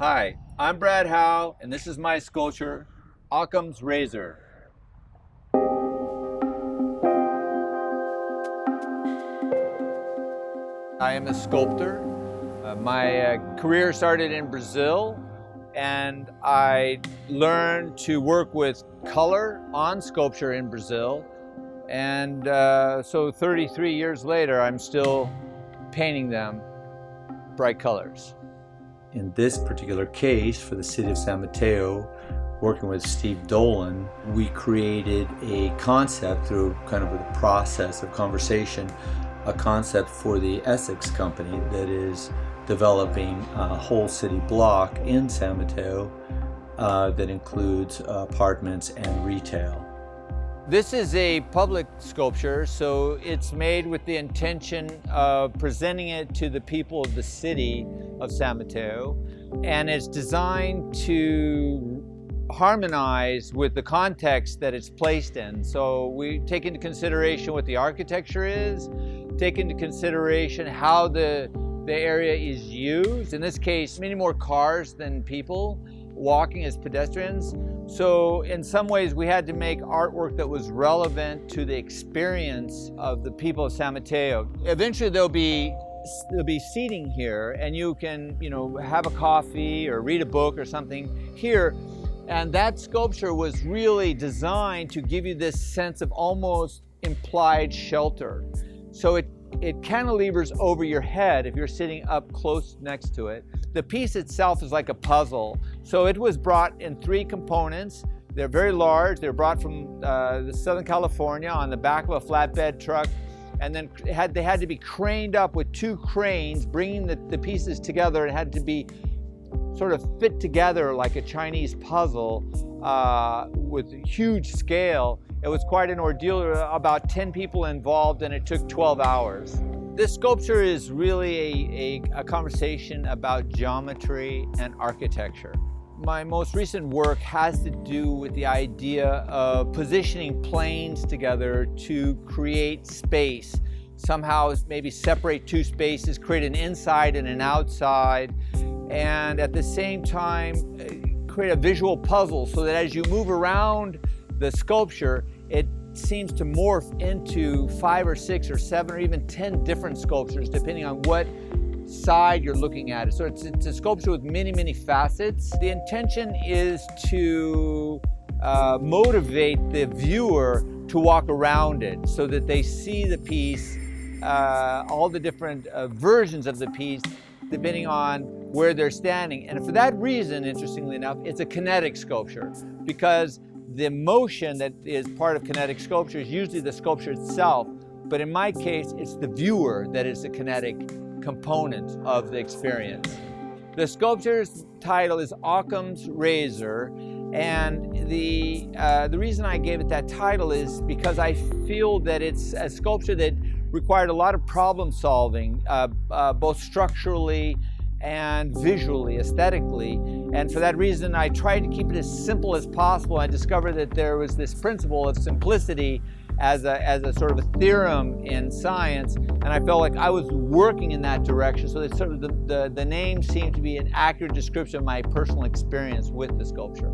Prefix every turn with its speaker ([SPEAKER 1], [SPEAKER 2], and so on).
[SPEAKER 1] Hi, I'm Brad Howe, and this is my sculpture, Occam's Razor. I am a sculptor. My career started in Brazil, and I learned to work with color on sculpture in Brazil. And so 33 years later, I'm still painting them bright colors.
[SPEAKER 2] In this particular case, for the city of San Mateo, working with Steve Dolan, we created a concept through kind of a process of conversation, a concept for the Essex company that is developing a whole city block in San Mateo that includes apartments and retail.
[SPEAKER 1] This is a public sculpture, so it's made with the intention of presenting it to the people of the city of San Mateo, and it's designed to harmonize with the context that it's placed in. So we take into consideration what the architecture is, take into consideration how the area is used. In this case, many more cars than people walking as pedestrians. So in some ways we had to make artwork that was relevant to the experience of the people of San Mateo. Eventually there'll be seating here, and you can, have a coffee or read a book or something here. And that sculpture was really designed to give you this sense of almost implied shelter. So it cantilevers over your head if you're sitting up close next to it. The piece itself is like a puzzle. So it was brought in 3 components. They're very large. They're brought from Southern California on the back of a flatbed truck. And then they had to be craned up with 2 cranes, bringing the pieces together. It had to be sort of fit together like a Chinese puzzle with huge scale. It was quite an ordeal. There were about 10 people involved, and it took 12 hours. This sculpture is really a conversation about geometry and architecture. My most recent work has to do with the idea of positioning planes together to create space. Somehow maybe separate 2 spaces, create an inside and an outside, and at the same time create a visual puzzle so that as you move around the sculpture, it seems to morph into 5 or 6 or 7 or even 10 different sculptures depending on what side you're looking at it. So it's a sculpture with many, many facets. The intention is to motivate the viewer to walk around it so that they see the piece, all the different versions of the piece depending on where they're standing. And for that reason, interestingly enough, it's a kinetic sculpture, because the motion that is part of kinetic sculpture is usually the sculpture itself, but in my case, it's the viewer that is the kinetic component of the experience. The sculpture's title is Occam's Razor, and the reason I gave it that title is because I feel that it's a sculpture that required a lot of problem solving, both structurally and visually, aesthetically. And for that reason, I tried to keep it as simple as possible. I discovered that there was this principle of simplicity as a sort of a theorem in science, and I felt like I was working in that direction. So that sort of the name seemed to be an accurate description of my personal experience with the sculpture.